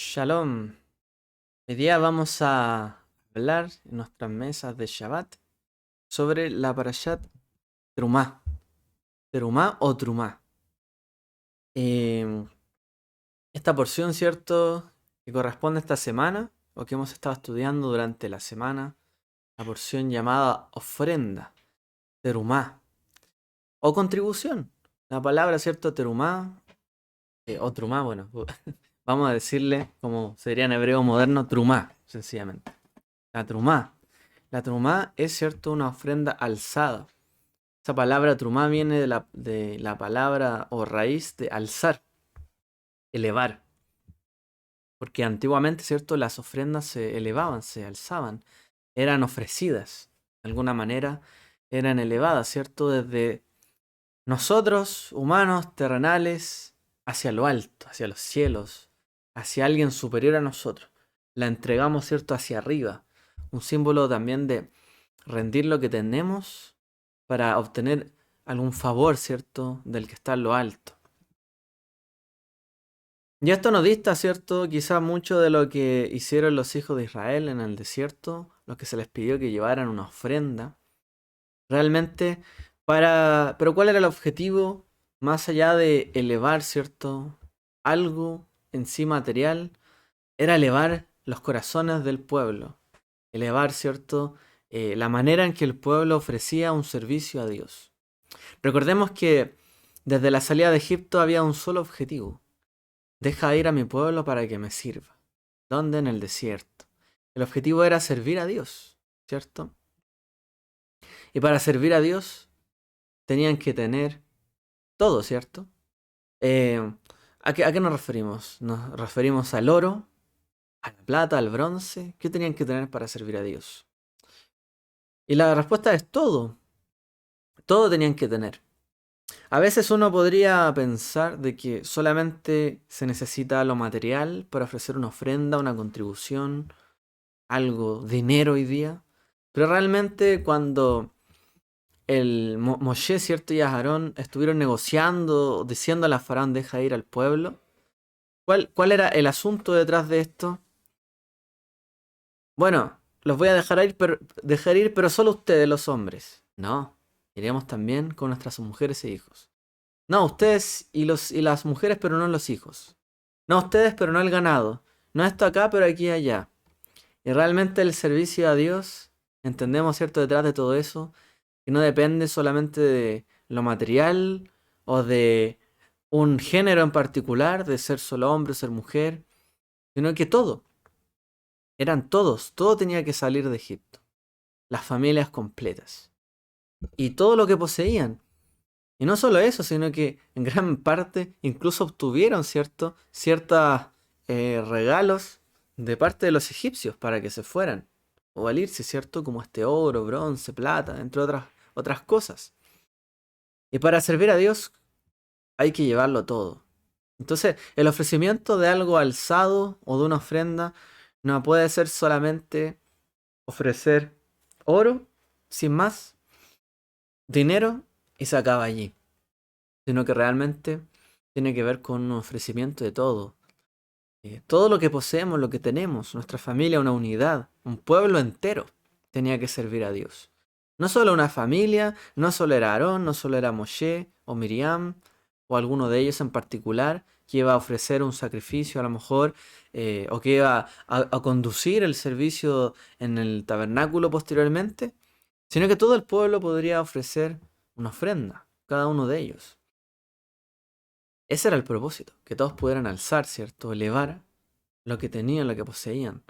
Shalom. Hoy día vamos a hablar en nuestras mesas de Shabbat sobre la Parashat Terumá. Terumá o Trumá. Eh, esta porción, ¿cierto? Que corresponde a esta semana o que hemos estado estudiando durante la semana. La porción llamada ofrenda. Terumá. O contribución. La palabra, ¿cierto? Terumá. O Trumá, bueno. Vamos a decirle, como sería en hebreo moderno, Trumá, sencillamente. La Trumá. La trumá es, cierto, una ofrenda alzada. Esa palabra trumá viene de la palabra o raíz de alzar, elevar. Porque antiguamente, cierto, las ofrendas se elevaban, se alzaban, eran ofrecidas. De alguna manera eran elevadas, cierto, desde nosotros, humanos, terrenales, hacia lo alto, hacia los cielos, hacia alguien superior a nosotros. La entregamos, cierto, hacia arriba. Un símbolo también de rendir lo que tenemos para obtener algún favor, ¿cierto?, del que está en lo alto. Y esto nos dista, ¿cierto?, quizá mucho de lo que hicieron los hijos de Israel en el desierto, los que se les pidió que llevaran una ofrenda. Realmente, Pero ¿cuál era el objetivo? Más allá de elevar, ¿cierto?, algo en sí material, era elevar los corazones del pueblo. Elevar, ¿cierto?, la manera en que el pueblo ofrecía un servicio a Dios. Recordemos que desde la salida de Egipto había un solo objetivo. Deja ir a mi pueblo para que me sirva. ¿Dónde? En el desierto. El objetivo era servir a Dios, ¿cierto? Y para servir a Dios tenían que tener todo, ¿cierto? Eh, ¿A qué nos referimos? Nos referimos al oro, a la plata, al bronce. ¿Qué tenían que tener para servir a Dios? Y la respuesta es todo. Todo tenían que tener. A veces uno podría pensar de que solamente se necesita lo material para ofrecer una ofrenda, una contribución, algo, dinero hoy día. Pero realmente cuando Moshe, ¿cierto? Y Aarón estuvieron negociando, diciéndole a Faraón deja ir al pueblo, ¿cuál era el asunto detrás de esto? Bueno, los voy a dejar ir, pero solo ustedes, los hombres. No, iremos también con nuestras mujeres e hijos. No, ustedes y las mujeres, pero no los hijos. No ustedes, pero no el ganado. No esto acá, pero aquí y allá. Y realmente el servicio a Dios, entendemos, ¿cierto?, detrás de todo eso, que no depende solamente de lo material o de un género en particular, de ser solo hombre o ser mujer, sino que todo, eran todos, todo tenía que salir de Egipto. Las familias completas. Y todo lo que poseían. Y no solo eso, sino que en gran parte incluso obtuvieron, ¿cierto?, ciertos regalos de parte de los egipcios para que se fueran. O al irse, ¿cierto?, como este oro, bronce, plata, entre otras cosas. Y para servir a Dios hay que llevarlo todo. Entonces, el ofrecimiento de algo alzado o de una ofrenda no puede ser solamente ofrecer oro, sin más, dinero y se acaba allí, sino que realmente tiene que ver con un ofrecimiento de todo. Todo lo que poseemos, lo que tenemos, nuestra familia, una unidad, un pueblo entero, tenía que servir a Dios. No solo una familia, no solo era Aarón, no solo era Moshe o Miriam o alguno de ellos en particular que iba a ofrecer un sacrificio a lo mejor, o que iba a conducir el servicio en el tabernáculo posteriormente, sino que todo el pueblo podría ofrecer una ofrenda, cada uno de ellos. Ese era el propósito, que todos pudieran alzar, ¿cierto? Elevar lo que tenían, lo que poseían.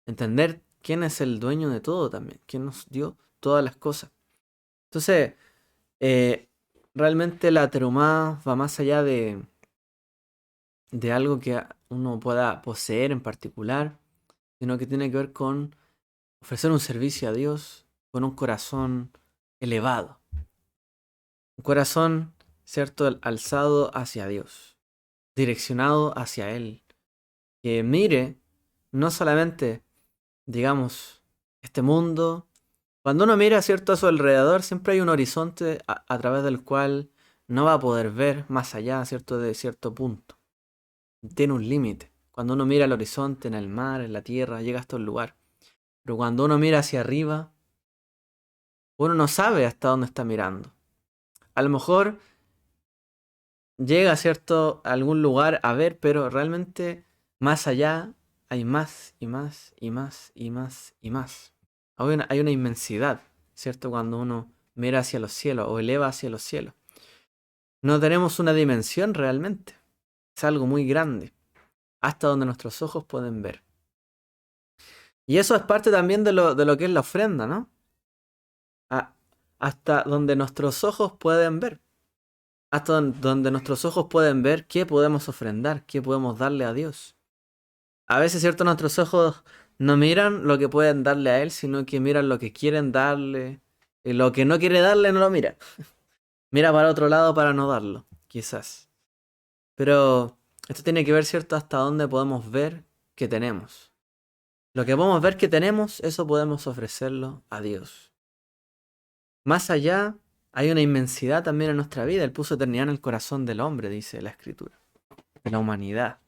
Entender quién es el dueño de todo también, quién nos dio todas las cosas. Entonces, eh, realmente la terumá va más allá de algo que uno pueda poseer en particular, sino que tiene que ver con ofrecer un servicio a Dios con un corazón elevado. Un corazón, ¿cierto?, alzado hacia Dios, direccionado hacia Él. Que mire no solamente, digamos, este mundo. Cuando uno mira, ¿cierto?, a su alrededor, siempre hay un horizonte a través del cual no va a poder ver más allá, ¿cierto?, de cierto punto. Tiene un límite. Cuando uno mira al horizonte, en el mar, en la tierra, llega hasta un lugar. Pero cuando uno mira hacia arriba, uno no sabe hasta dónde está mirando. A lo mejor llega, ¿cierto?, a algún lugar a ver, pero realmente más allá hay más y más y más y más y más. Hay una inmensidad, ¿cierto?, cuando uno mira hacia los cielos o eleva hacia los cielos. No tenemos una dimensión realmente. Es algo muy grande, hasta donde nuestros ojos pueden ver. Y eso es parte también de lo que es la ofrenda, ¿no? A- hasta donde nuestros ojos pueden ver. Hasta donde nuestros ojos pueden ver qué podemos ofrendar, qué podemos darle a Dios. A veces, ¿cierto? Nuestros ojos no miran lo que pueden darle a Él, sino que miran lo que quieren darle. Y lo que no quiere darle no lo mira. Mira para otro lado para no darlo, quizás. Pero esto tiene que ver, ¿cierto? Hasta dónde podemos ver que tenemos. Lo que podemos ver que tenemos, eso podemos ofrecerlo a Dios. Más allá, hay una inmensidad también en nuestra vida. Él puso eternidad en el corazón del hombre, dice la Escritura, de la humanidad.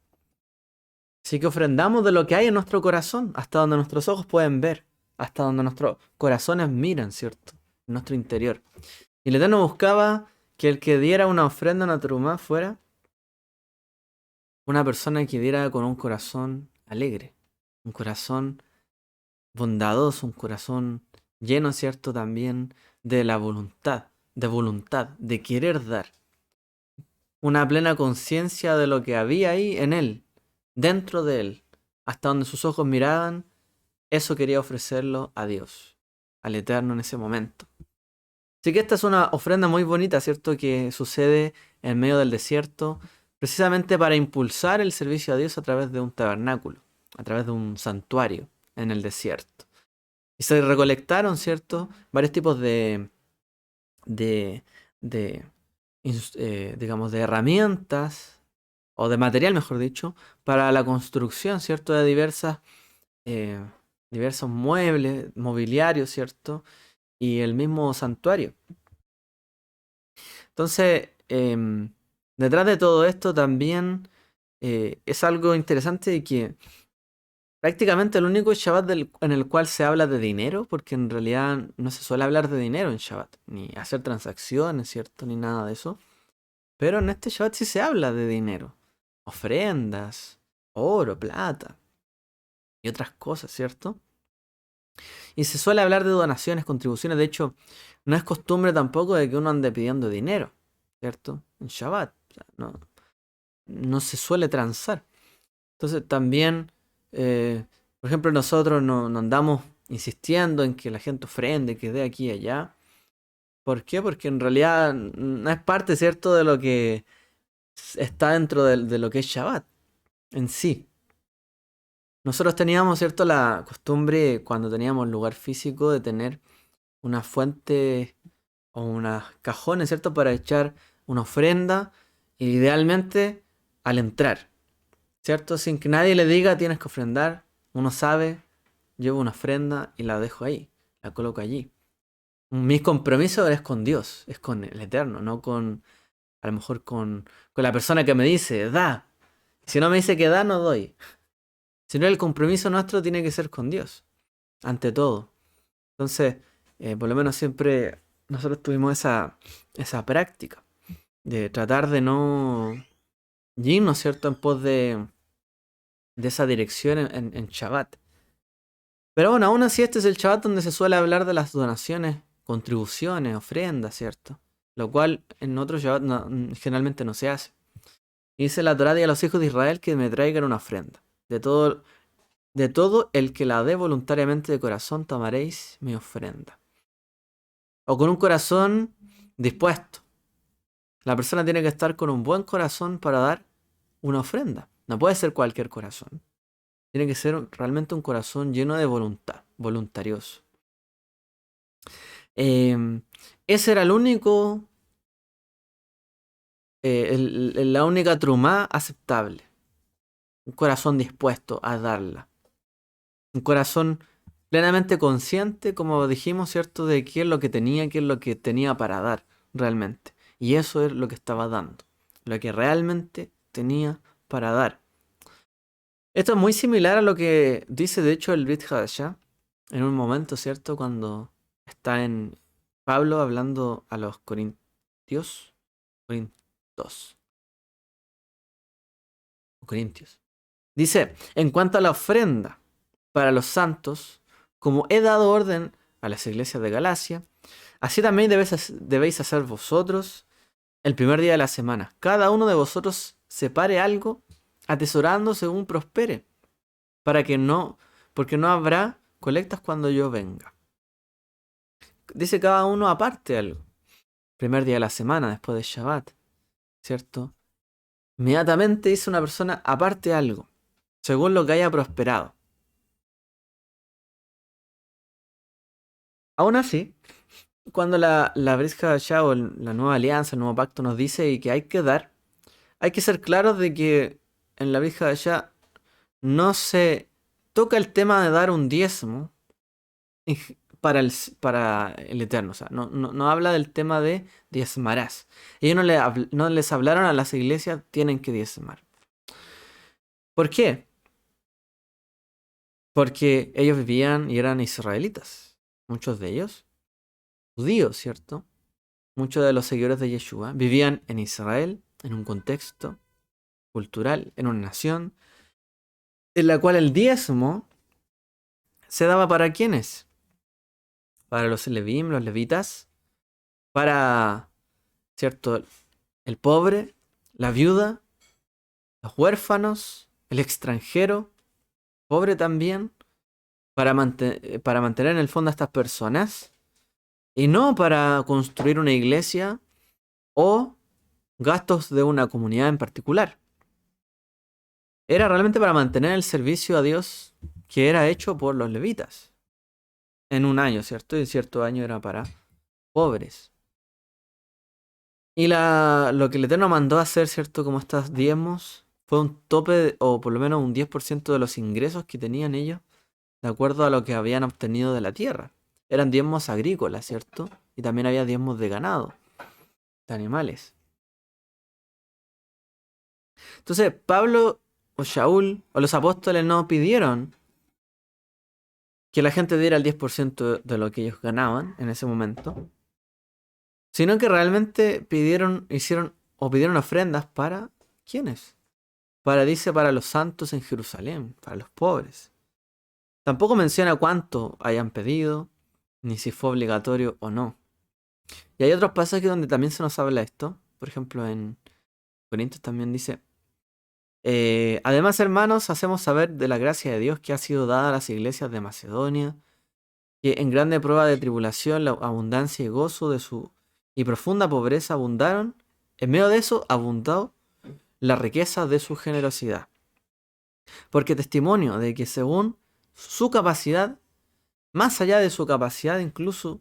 Así que ofrendamos de lo que hay en nuestro corazón, hasta donde nuestros ojos pueden ver, hasta donde nuestros corazones miran, ¿cierto? En nuestro interior. Y el Eterno buscaba que el que diera una ofrenda, una trumá, fuera una persona que diera con un corazón alegre, un corazón bondadoso, un corazón lleno, ¿cierto? También de la voluntad, de querer dar. Una plena conciencia de lo que había ahí en él, dentro de él, hasta donde sus ojos miraban, eso quería ofrecerlo a Dios, al Eterno en ese momento. Así que esta es una ofrenda muy bonita, ¿cierto? Que sucede en medio del desierto, precisamente para impulsar el servicio a Dios a través de un tabernáculo, a través de un santuario en el desierto. Y se recolectaron, ¿cierto? Varios tipos de, de digamos, de herramientas, o de material, mejor dicho, para la construcción, ¿cierto? De eh, diversos muebles, mobiliarios, ¿cierto? Y el mismo santuario. Entonces, detrás de todo esto también es algo interesante de que prácticamente el único Shabbat en el cual se habla de dinero, porque en realidad no se suele hablar de dinero en Shabbat, ni hacer transacciones, ¿cierto? Ni nada de eso. Pero en este Shabbat sí se habla de dinero. Ofrendas, oro, plata y otras cosas, ¿cierto? Y se suele hablar de donaciones, contribuciones. De hecho, no es costumbre tampoco de que uno ande pidiendo dinero, ¿cierto? En Shabbat. O sea, no se suele transar. Entonces también, por ejemplo, nosotros no andamos insistiendo en que la gente ofrende, que dé aquí y allá. ¿Por qué? Porque en realidad no es parte, ¿cierto?, de lo que está dentro de lo que es Shabbat en sí. Nosotros teníamos, ¿cierto?, la costumbre cuando teníamos lugar físico de tener una fuente o unos cajones, ¿cierto?, para echar una ofrenda, idealmente al entrar, ¿cierto? Sin que nadie le diga tienes que ofrendar, uno sabe, llevo una ofrenda y la dejo ahí, la coloco allí. Mi compromiso es con Dios, es con el Eterno, no con, a lo mejor con la persona que me dice, da. Si no me dice que da, no doy. Sino el compromiso nuestro tiene que ser con Dios, ante todo. Entonces, por lo menos siempre nosotros tuvimos esa práctica de tratar de no irnos, ¿cierto?, en pos de esa dirección en Shabbat. Pero bueno, aún así este es el Shabbat donde se suele hablar de las donaciones, contribuciones, ofrendas, ¿cierto? Lo cual en otros Shabbat generalmente no se hace. Y dice la Torá: "Di a los hijos de Israel que me traigan una ofrenda. De todo el que la dé voluntariamente de corazón tomaréis mi ofrenda". O con un corazón dispuesto. La persona tiene que estar con un buen corazón para dar una ofrenda. No puede ser cualquier corazón. Tiene que ser realmente un corazón lleno de voluntad, voluntarioso. Em, Ese era el único, la única trumá aceptable. Un corazón dispuesto a darla. Un corazón plenamente consciente, como dijimos, ¿cierto?, de qué es lo que tenía para dar realmente. Y eso es lo que estaba dando. Lo que realmente tenía para dar. Esto es muy similar a lo que dice de hecho el Brit Hadashah en un momento, ¿cierto? Cuando está en Pablo hablando a los corintios, corintos, o corintios. Dice, en cuanto a la ofrenda para los santos, como he dado orden a las iglesias de Galacia, así también debéis hacer vosotros el primer día de la semana. Cada uno de vosotros separe algo, atesorando según prospere, para que no, porque no habrá colectas cuando yo venga. Dice cada uno aparte algo. Primer día de la semana, después de Shabbat, ¿cierto? Inmediatamente dice una persona aparte algo, según lo que haya prosperado. Aún así, cuando la Brit Hadashah o la nueva alianza, el nuevo pacto nos dice y que hay que dar, hay que ser claros de que en la Brit Hadashah no se toca el tema de dar un diezmo para el Eterno. O sea, no habla del tema de diezmarás. Ellos no les hablaron a las iglesias, tienen que diezmar. ¿Por qué? Porque ellos vivían y eran israelitas. Muchos de ellos, judíos, ¿cierto? Muchos de los seguidores de Yeshua vivían en Israel, en un contexto cultural, en una nación, en la cual el diezmo se daba para quiénes? Para los levim, los levitas, para, ¿cierto? El pobre, la viuda, los huérfanos, el extranjero, pobre también, para mantener en el fondo a estas personas, y no para construir una iglesia o gastos de una comunidad en particular. Era realmente para mantener el servicio a Dios que era hecho por los levitas en un año, ¿cierto? Y cierto año era para pobres. Y lo que el Eterno mandó a hacer, ¿cierto? Como estos diezmos, fue un tope, o por lo menos un 10% de los ingresos que tenían ellos, de acuerdo a lo que habían obtenido de la tierra. Eran diezmos agrícolas, ¿cierto? Y también había diezmos de ganado, de animales. Entonces, Pablo o Shaul o los apóstoles no pidieron que la gente diera el 10% de lo que ellos ganaban en ese momento, sino que realmente pidieron ofrendas para ¿quiénes? Dice, para los santos en Jerusalén, para los pobres. Tampoco menciona cuánto hayan pedido, ni si fue obligatorio o no. Y hay otros pasajes donde también se nos habla esto. Por ejemplo, en Corintios también dice, además, hermanos, hacemos saber de la gracia de Dios que ha sido dada a las iglesias de Macedonia, que en grande prueba de tribulación, la abundancia y gozo de su y profunda pobreza abundaron. En medio de eso abundó la riqueza de su generosidad. Porque testimonio de que según su capacidad, más allá de su capacidad, incluso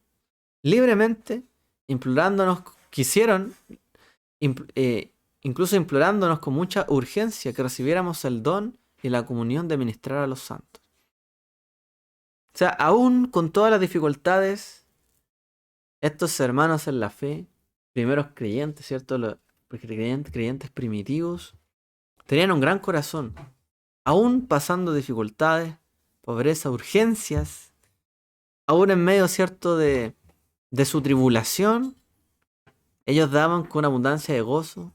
libremente, implorándonos, quisieron, incluso implorándonos con mucha urgencia que recibiéramos el don y la comunión de ministrar a los santos. O sea, aún con todas las dificultades, estos hermanos en la fe, primeros creyentes, ¿cierto? Los creyentes primitivos, tenían un gran corazón. Aún pasando dificultades, pobreza, urgencias, aún en medio, ¿cierto?, de su tribulación, ellos daban con abundancia de gozo,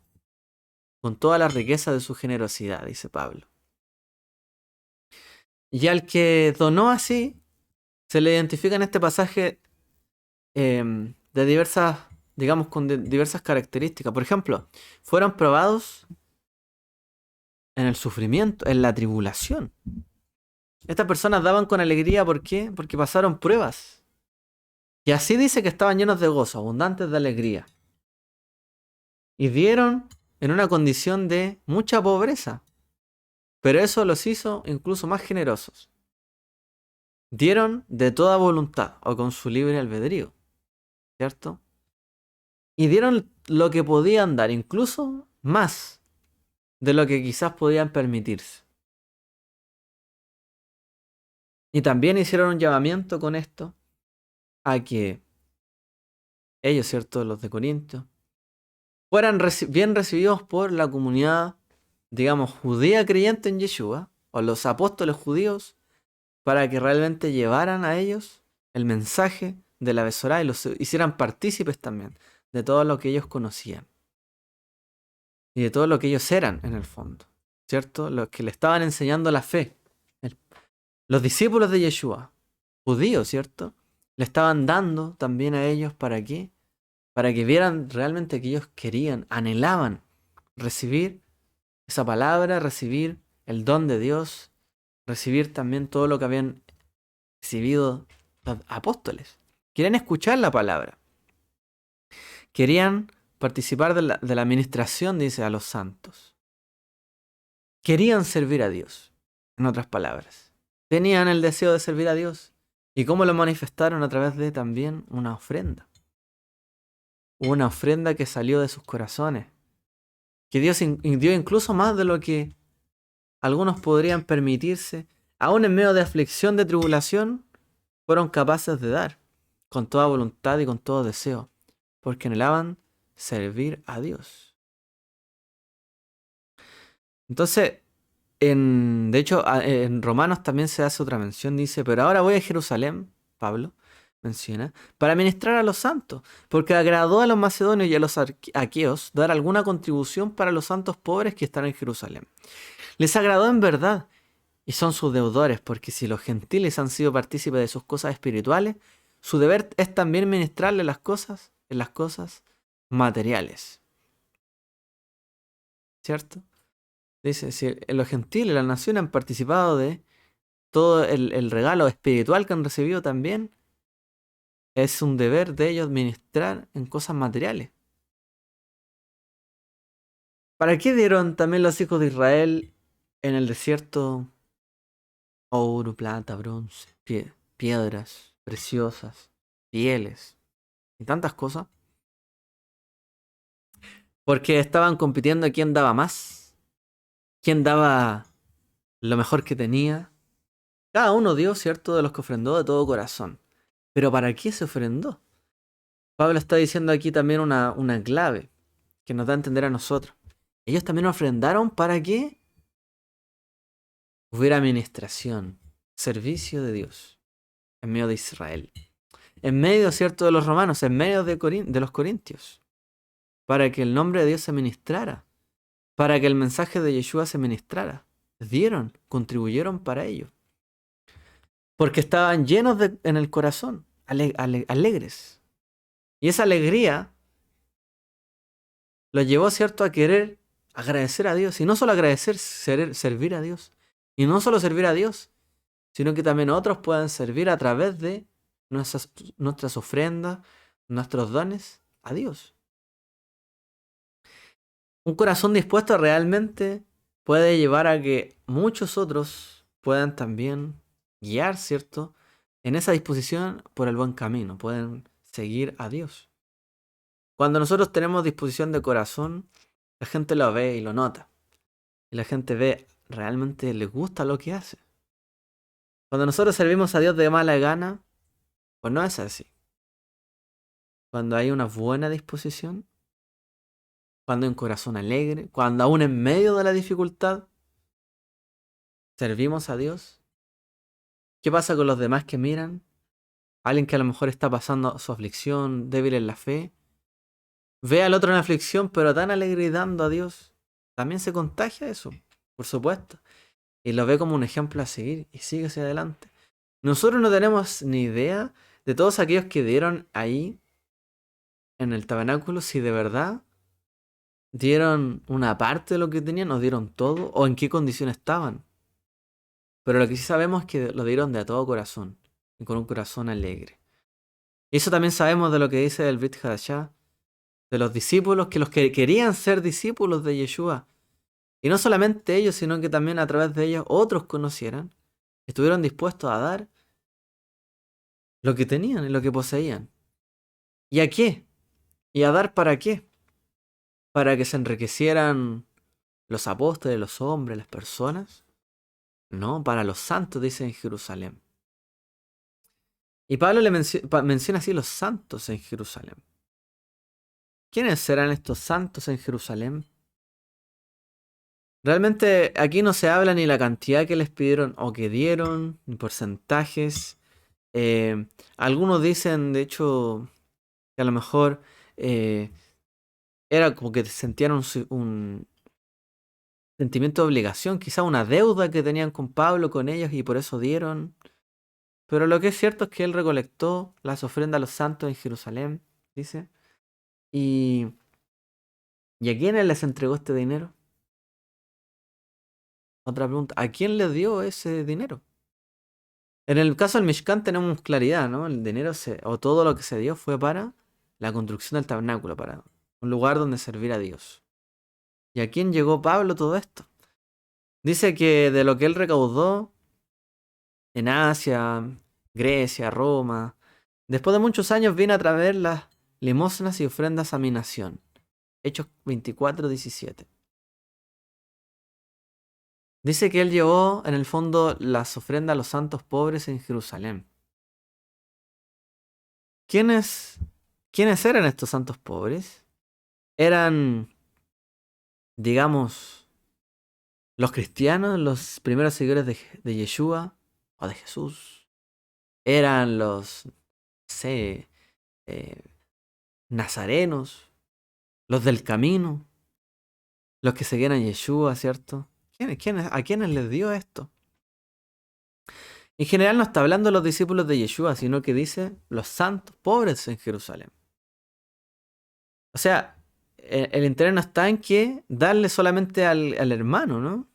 con toda la riqueza de su generosidad, dice Pablo. Y al que donó así, se le identifica en este pasaje de diversas, digamos, con diversas características. Por ejemplo, fueron probados en el sufrimiento, en la tribulación. Estas personas daban con alegría, ¿por qué? Porque pasaron pruebas. Y así dice que estaban llenos de gozo, abundantes de alegría. Y dieron en una condición de mucha pobreza. Pero eso los hizo incluso más generosos. Dieron de toda voluntad o con su libre albedrío, ¿cierto? Y dieron lo que podían dar, incluso más de lo que quizás podían permitirse. Y también hicieron un llamamiento con esto a que ellos, ¿cierto? Los de Corinto, fueran bien recibidos por la comunidad, digamos, judía creyente en Yeshua, o a los apóstoles judíos para que realmente llevaran a ellos el mensaje de la Besorá y los hicieran partícipes también de todo lo que ellos conocían y de todo lo que ellos eran en el fondo, ¿cierto? Los que le estaban enseñando la fe. Los discípulos de Yeshua, judíos, ¿cierto? Le estaban dando también a ellos ¿para qué? Para que vieran realmente que ellos querían, anhelaban recibir esa palabra, recibir el don de Dios, recibir también todo lo que habían recibido los apóstoles. Querían escuchar la palabra. Querían participar de la administración, dice, a los santos. Querían servir a Dios, en otras palabras. Tenían el deseo de servir a Dios. ¿Y cómo lo manifestaron? A través de también una ofrenda. Una ofrenda que salió de sus corazones. Que Dios dio incluso más de lo que algunos podrían permitirse. Aún en medio de aflicción, de tribulación, fueron capaces de dar. Con toda voluntad y con todo deseo. Porque anhelaban servir a Dios. Entonces, de hecho, en Romanos también se hace otra mención. Dice, pero ahora voy a Jerusalén, Pablo menciona, para ministrar a los santos, porque agradó a los macedonios y a los aqueos dar alguna contribución para los santos pobres que están en Jerusalén. Les agradó en verdad, y son sus deudores, porque si los gentiles han sido partícipes de sus cosas espirituales, su deber es también ministrarle en las cosas materiales. ¿Cierto? Dice, si los gentiles, las naciones han participado de todo el regalo espiritual que han recibido también, es un deber de ellos ministrar en cosas materiales. ¿Para qué dieron también los hijos de Israel en el desierto oro, plata, bronce, piedras preciosas, pieles y tantas cosas? Porque estaban compitiendo a quién daba más, quién daba lo mejor que tenía. Cada uno dio, ¿cierto?, de los que ofrendó de todo corazón. Pero ¿para qué se ofrendó? Pablo está diciendo aquí también una clave que nos da a entender a nosotros. Ellos también ofrendaron para que hubiera administración, servicio de Dios en medio de Israel. En medio, ¿cierto?, de los romanos, en medio de los corintios. Para que el nombre de Dios se ministrara. Para que el mensaje de Yeshua se ministrara. Dieron, contribuyeron para ello. Porque estaban llenos en el corazón, alegres. Y esa alegría los llevó, ¿cierto?, a querer agradecer a Dios. Y no solo agradecer, servir a Dios. Y no solo servir a Dios, sino que también otros puedan servir a través de nuestras ofrendas, nuestros dones a Dios. Un corazón dispuesto realmente puede llevar a que muchos otros puedan también guiar, ¿cierto?, en esa disposición por el buen camino, pueden seguir a Dios. Cuando nosotros tenemos disposición de corazón, la gente lo ve y lo nota. Y la gente ve, realmente les gusta lo que hace. Cuando nosotros servimos a Dios de mala gana, pues no es así. Cuando hay una buena disposición, cuando hay un corazón alegre, cuando aún en medio de la dificultad servimos a Dios, ¿qué pasa con los demás que miran? Alguien que a lo mejor está pasando su aflicción, débil en la fe, ve al otro en aflicción, pero tan alegre y dando a Dios, también se contagia eso, por supuesto. Y lo ve como un ejemplo a seguir y sigue hacia adelante. Nosotros no tenemos ni idea de todos aquellos que dieron ahí en el tabernáculo, si de verdad dieron una parte de lo que tenían, o dieron todo, o en qué condición estaban. Pero lo que sí sabemos es que lo dieron de a todo corazón, y con un corazón alegre. Y eso también sabemos de lo que dice el Brit Hadashah, de los discípulos, que los que querían ser discípulos de Yeshua, y no solamente ellos, sino que también a través de ellos otros conocieran, estuvieron dispuestos a dar lo que tenían y lo que poseían. ¿Y a qué? ¿Y a dar para qué? ¿Para que se enriquecieran los apóstoles, los hombres, las personas? No, para los santos, dice en Jerusalén. Y Pablo le menciona así los santos en Jerusalén. ¿Quiénes serán estos santos en Jerusalén? Realmente aquí no se habla ni la cantidad que les pidieron o que dieron, ni porcentajes. Eh, Algunos dicen, de hecho, que a lo mejor eh, era como que sentían un sentimiento de obligación, quizá una deuda que tenían con Pablo, con ellos, y por eso dieron. Pero lo que es cierto es que él recolectó las ofrendas a los santos en Jerusalén, dice. ¿Y, ¿y a quiénes les entregó este dinero? Otra pregunta, ¿a quién le dio ese dinero? En el caso del Mishkan tenemos claridad, ¿no? El dinero o todo lo que se dio fue para la construcción del tabernáculo, para un lugar donde servir a Dios. ¿Y a quién llegó Pablo todo esto? Dice que de lo que él recaudó en Asia, Grecia, Roma, después de muchos años vino a traer las limosnas y ofrendas a mi nación. Hechos 24:17. Dice que él llevó en el fondo las ofrendas a los santos pobres en Jerusalén. ¿Quiénes, quiénes eran estos santos pobres? Eran, digamos, los cristianos, los primeros seguidores de Yeshua o de Jesús. Eran los, no sé, eh, nazarenos, los del camino, los que seguían a Yeshua, ¿cierto? ¿A quiénes les dio esto? En general no está hablando de los discípulos de Yeshua, sino que dice los santos pobres en Jerusalén. O sea, el interés no está en que darle solamente al hermano, ¿no?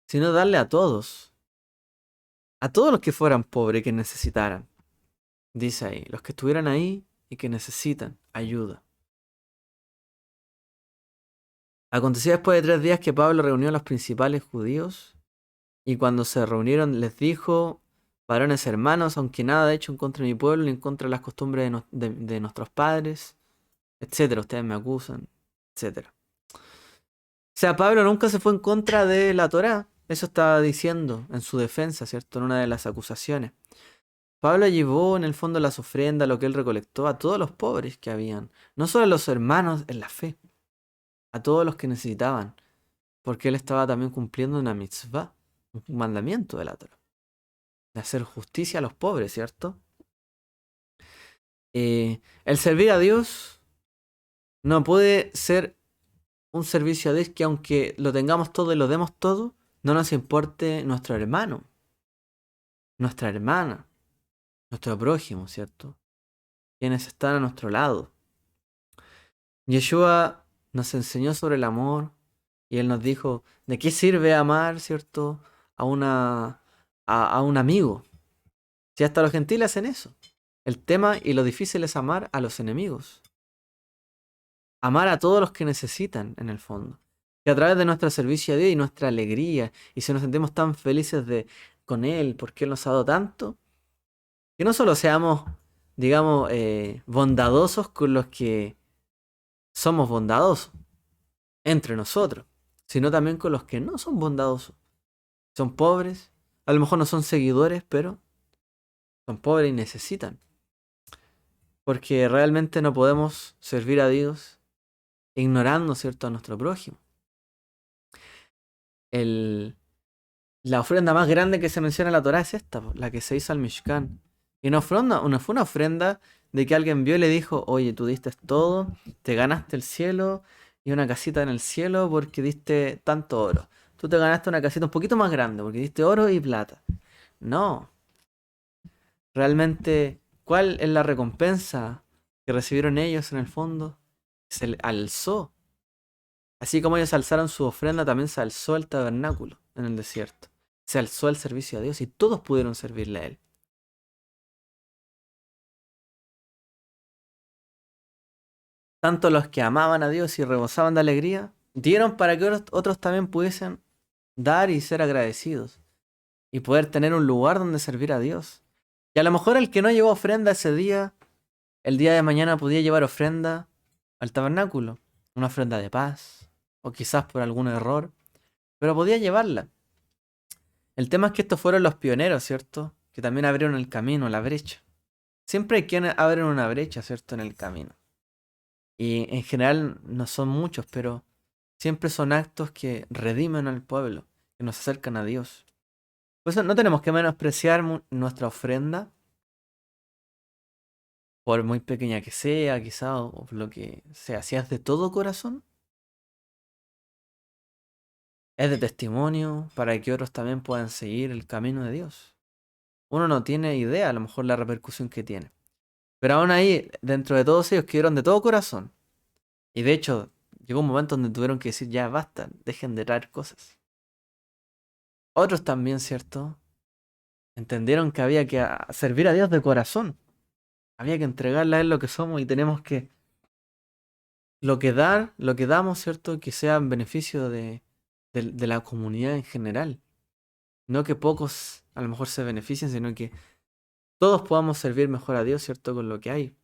Sino darle a todos. A todos los que fueran pobres y que necesitaran. Dice ahí, los que estuvieran ahí y que necesitan ayuda. Aconteció después de 3 días que Pablo reunió a los principales judíos y cuando se reunieron les dijo, varones hermanos, aunque nada he hecho en contra de mi pueblo ni en contra de las costumbres de nuestros padres, etcétera, ustedes me acusan, etcétera. O sea, Pablo nunca se fue en contra de la Torá, eso estaba diciendo en su defensa, ¿cierto? En una de las acusaciones. Pablo llevó en el fondo las ofrendas, lo que él recolectó, a todos los pobres que habían, no solo a los hermanos en la fe, a todos los que necesitaban, porque él estaba también cumpliendo una mitzvah, un mandamiento de la Torah, de hacer justicia a los pobres, ¿cierto? El servir a Dios no puede ser un servicio a Dios que aunque lo tengamos todo y lo demos todo, no nos importe nuestro hermano, nuestra hermana, nuestro prójimo, ¿cierto? Quienes están a nuestro lado. Yeshua nos enseñó sobre el amor y él nos dijo, ¿de qué sirve amar, cierto? A a un amigo. Si hasta los gentiles hacen eso. El tema y lo difícil es amar a los enemigos. Amar a todos los que necesitan, en el fondo. Y a través de nuestro servicio a Dios y nuestra alegría, y si nos sentimos tan felices con Él, porque Él nos ha dado tanto, que no solo seamos, digamos, bondadosos con los que somos bondadosos entre nosotros, sino también con los que no son bondadosos. Son pobres, a lo mejor no son seguidores, pero son pobres y necesitan. Porque realmente no podemos servir a Dios ignorando, ¿cierto?, a nuestro prójimo. El, la ofrenda más grande que se menciona en la Torá es esta, la que se hizo al Mishkan. Y no fue una ofrenda de que alguien vio y le dijo, oye, tú diste todo, te ganaste el cielo y una casita en el cielo porque diste tanto oro. Tú te ganaste una casita un poquito más grande porque diste oro y plata. No, realmente, ¿cuál es la recompensa que recibieron ellos en el fondo? Se le alzó. Así como ellos alzaron su ofrenda, también se alzó el tabernáculo en el desierto. Se alzó el servicio a Dios y todos pudieron servirle a Él. Tanto los que amaban a Dios y rebosaban de alegría, dieron para que otros también pudiesen dar y ser agradecidos. Y poder tener un lugar donde servir a Dios. Y a lo mejor el que no llevó ofrenda ese día, el día de mañana podía llevar ofrenda al tabernáculo. Una ofrenda de paz. O quizás por algún error. Pero podía llevarla. El tema es que estos fueron los pioneros, ¿cierto? Que también abrieron el camino, la brecha. Siempre hay quienes abren una brecha, ¿cierto? En el camino. Y en general no son muchos, pero siempre son actos que redimen al pueblo, que nos acercan a Dios. Por eso no tenemos que menospreciar nuestra ofrenda, por muy pequeña que sea, quizá, o por lo que sea. Si es de todo corazón, es de testimonio para que otros también puedan seguir el camino de Dios. Uno no tiene idea, a lo mejor, la repercusión que tiene. Pero aún ahí, dentro de todos ellos, que dieron de todo corazón. Y de hecho, llegó un momento donde tuvieron que decir, ya basta, dejen de traer cosas. Otros también, ¿cierto? Entendieron que había que servir a Dios de corazón. Había que entregarle a Él lo que somos y tenemos que lo que damos, ¿cierto? Que sea en beneficio de la comunidad en general. No que pocos a lo mejor se beneficien, sino que todos podamos servir mejor a Dios, ¿cierto? Con lo que hay.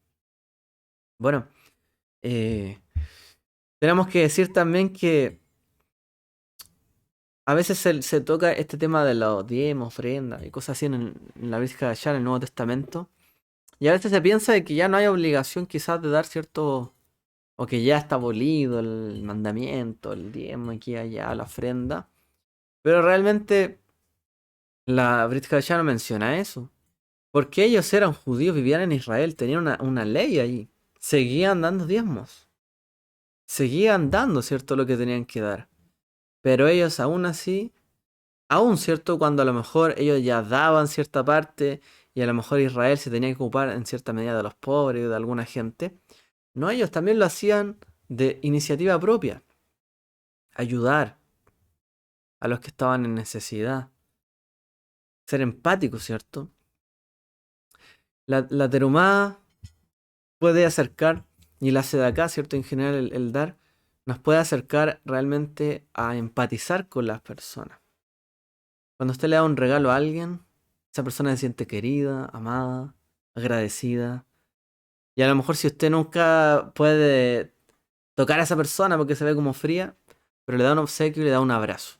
Bueno, eh, tenemos que decir también que a veces se toca este tema de los diezmos, ofrendas y cosas así en la Biblia allá en el Nuevo Testamento. Y a veces se piensa de que ya no hay obligación quizás de dar cierto, o que ya está abolido el mandamiento, el diezmo aquí y allá, la ofrenda. Pero realmente la Brit Hadashah no menciona eso. Porque ellos eran judíos, vivían en Israel, tenían una ley allí. Seguían dando diezmos. Seguían dando, ¿cierto? Lo que tenían que dar. Pero ellos aún así, aún, ¿cierto? Cuando a lo mejor ellos ya daban cierta parte y a lo mejor Israel se tenía que ocupar en cierta medida de los pobres o de alguna gente. No, ellos también lo hacían de iniciativa propia. Ayudar a los que estaban en necesidad. Ser empáticos, ¿cierto? La terumá puede acercar, y la acá, ¿cierto? En general el dar, nos puede acercar realmente a empatizar con las personas. Cuando usted le da un regalo a alguien, esa persona se siente querida, amada, agradecida. Y a lo mejor si usted nunca puede tocar a esa persona porque se ve como fría, pero le da un obsequio y le da un abrazo.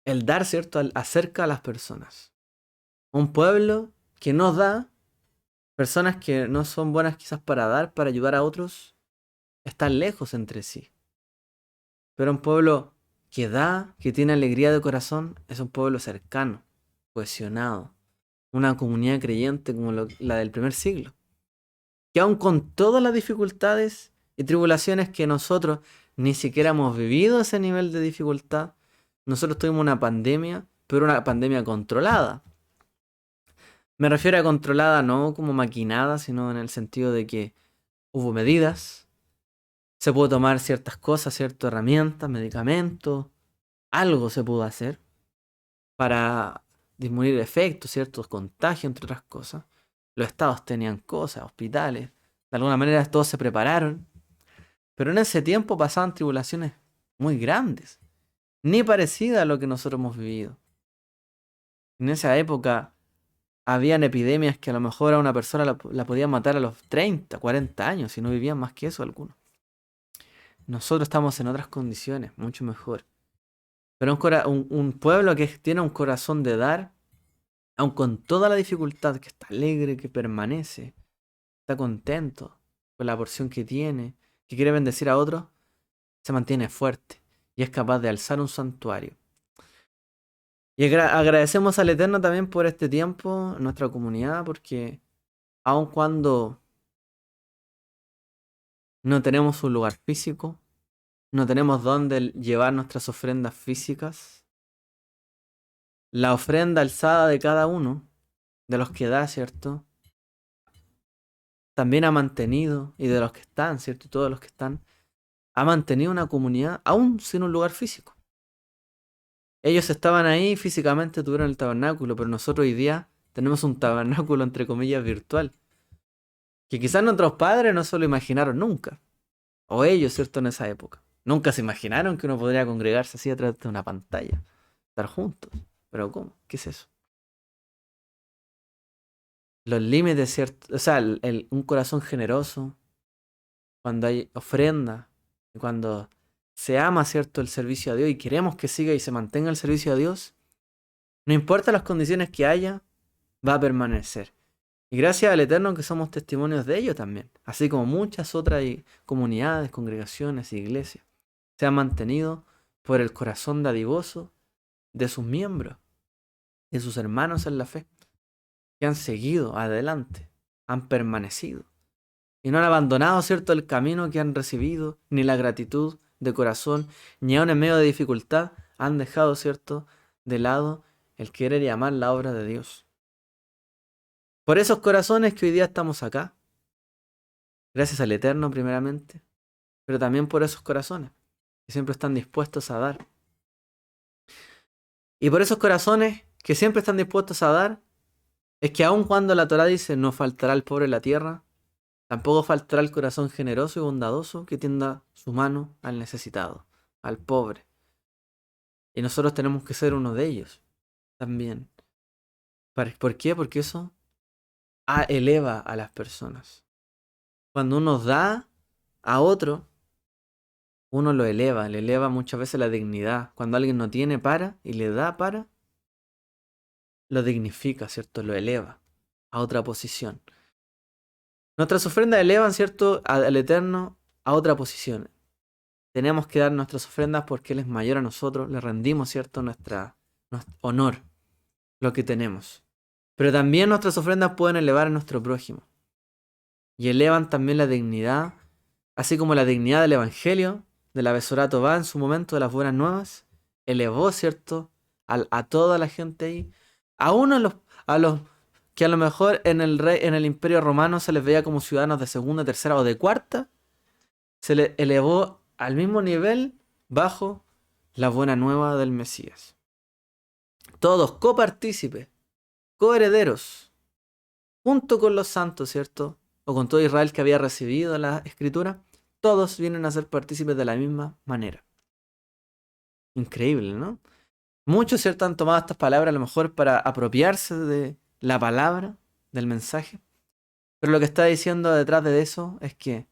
El dar, ¿cierto? Acerca a las personas. Un pueblo que no da, personas que no son buenas quizás para dar, para ayudar a otros, están lejos entre sí. Pero un pueblo que da, que tiene alegría de corazón, es un pueblo cercano, cohesionado. Una comunidad creyente como la del primer siglo. Que aun con todas las dificultades y tribulaciones que nosotros ni siquiera hemos vivido ese nivel de dificultad, nosotros tuvimos una pandemia, pero una pandemia controlada. Me refiero a controlada no como maquinada, sino en el sentido de que hubo medidas, se pudo tomar ciertas cosas, ciertas herramientas, medicamentos, algo se pudo hacer para disminuir efectos, ciertos contagios, entre otras cosas. Los estados tenían cosas, hospitales, de alguna manera todos se prepararon, pero en ese tiempo pasaban tribulaciones muy grandes, ni parecida a lo que nosotros hemos vivido. En esa época habían epidemias que a lo mejor a una persona la podían matar a los 30, 40 años, y no vivían más que eso algunos. Nosotros estamos en otras condiciones, mucho mejor. Pero un pueblo que tiene un corazón de dar, aun con toda la dificultad, que está alegre, que permanece, está contento con la porción que tiene, que quiere bendecir a otros, se mantiene fuerte y es capaz de alzar un santuario. Y agradecemos al Eterno también por este tiempo, nuestra comunidad, porque aun cuando no tenemos un lugar físico, no tenemos dónde llevar nuestras ofrendas físicas, la ofrenda alzada de cada uno, de los que da, ¿cierto? También ha mantenido, y de los que están, ¿cierto? Y todos los que están, ha mantenido una comunidad aún sin un lugar físico. Ellos estaban ahí físicamente, tuvieron el tabernáculo, pero nosotros hoy día tenemos un tabernáculo entre comillas virtual, que quizás nuestros padres no se lo imaginaron nunca, o ellos, ¿cierto? En esa época. Nunca se imaginaron que uno podría congregarse así a través de una pantalla, estar juntos. Pero ¿cómo? ¿Qué es eso? Los límites, ¿cierto? O sea, un corazón generoso, cuando hay ofrenda, cuando se ama, ¿cierto? El servicio a Dios y queremos que siga y se mantenga el servicio a Dios, no importa las condiciones que haya, va a permanecer. Y gracias al Eterno que somos testimonios de ello también, así como muchas otras comunidades, congregaciones, iglesias. sea mantenido por el corazón dadivoso de sus miembros, de sus hermanos en la fe, que han seguido adelante, han permanecido y no han abandonado, ¿cierto?, el camino que han recibido, ni la gratitud de corazón, ni aun en medio de dificultad han dejado, ¿cierto?, de lado el querer y amar la obra de Dios. Por esos corazones que hoy día estamos acá, gracias al Eterno primeramente, pero también por esos corazones que siempre están dispuestos a dar. Y por esos corazones que siempre están dispuestos a dar, es que aun cuando la Torá dice no faltará el pobre en la tierra, tampoco faltará el corazón generoso y bondadoso que tienda su mano al necesitado, al pobre. Y nosotros tenemos que ser uno de ellos también. ¿Por qué? Porque eso eleva a las personas. Cuando uno da a otro, uno lo eleva, le eleva muchas veces la dignidad. Cuando alguien no tiene para y le da para, lo dignifica, ¿cierto? Lo eleva a otra posición. Nuestras ofrendas elevan, ¿cierto?, al Eterno a otra posición. Tenemos que dar nuestras ofrendas porque Él es mayor a nosotros, le rendimos, ¿cierto?, nuestro honor, lo que tenemos. Pero también nuestras ofrendas pueden elevar a nuestro prójimo. Y elevan también la dignidad, así como la dignidad del Evangelio, de la Besorá Tová en su momento, de las buenas nuevas, elevó, ¿cierto?, a toda la gente ahí, aún a los que a lo mejor en el Imperio Romano se les veía como ciudadanos de segunda, tercera o de cuarta, se les elevó al mismo nivel bajo la buena nueva del Mesías. Todos copartícipes, coherederos, junto con los santos, ¿cierto? O con todo Israel que había recibido la Escritura, todos vienen a ser partícipes de la misma manera. Increíble, ¿no? Muchos, ¿cierto?, han tomado estas palabras a lo mejor para apropiarse de la palabra, del mensaje. Pero lo que está diciendo detrás de eso es que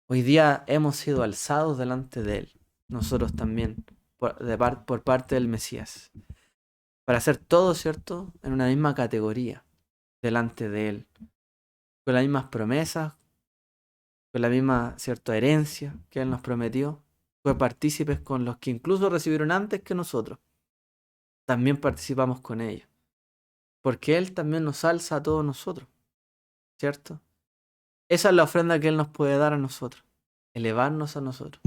hoy día hemos sido alzados delante de Él, nosotros también, por parte del Mesías, para ser todos, ¿cierto?, en una misma categoría, delante de Él, con las mismas promesas, con la misma, ¿cierto?, herencia que Él nos prometió, fue partícipes con los que incluso recibieron antes que nosotros. También participamos con ellos, porque Él también nos alza a todos nosotros, ¿cierto? Esa es la ofrenda que Él nos puede dar a nosotros, elevarnos a nosotros,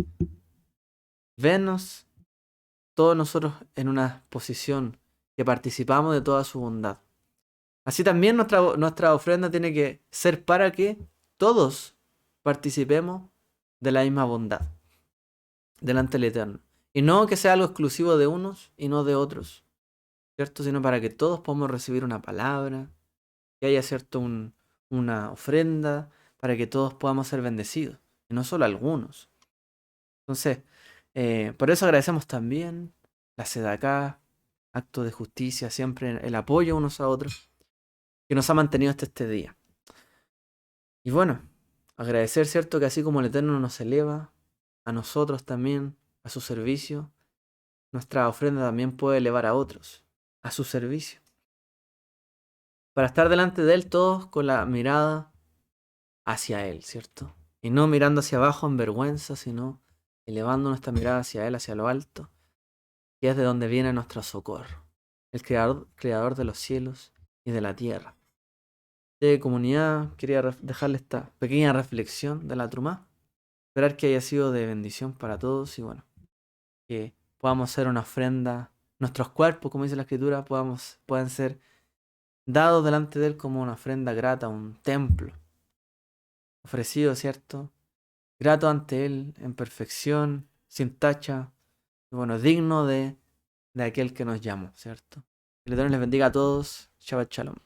vernos todos nosotros en una posición que participamos de toda su bondad. Así también nuestra ofrenda tiene que ser para que todos participemos de la misma bondad delante del Eterno. Y no que sea algo exclusivo de unos y no de otros, ¿cierto? Sino para que todos podamos recibir una palabra, que haya, ¿cierto?, una ofrenda, para que todos podamos ser bendecidos, y no solo algunos. Entonces, por eso agradecemos también la Sedaká, acto de justicia, siempre el apoyo unos a otros, que nos ha mantenido hasta este día. Y bueno, agradecer, ¿cierto?, que así como el Eterno nos eleva, a nosotros también, a su servicio, nuestra ofrenda también puede elevar a otros, a su servicio. Para estar delante de Él todos con la mirada hacia Él, ¿cierto? Y no mirando hacia abajo en vergüenza, sino elevando nuestra mirada hacia Él, hacia lo alto, que es de donde viene nuestro socorro, el creador de los cielos y de la tierra. De comunidad, quería dejarle esta pequeña reflexión de la Trumá. Esperar que haya sido de bendición para todos y bueno, que podamos hacer una ofrenda, nuestros cuerpos, como dice la Escritura, puedan ser dados delante de Él como una ofrenda grata, un templo ofrecido, ¿cierto? Grato ante Él, en perfección, sin tacha, y bueno, digno de aquel que nos llamó, ¿cierto? Que el Eterno les bendiga a todos. Shabbat Shalom.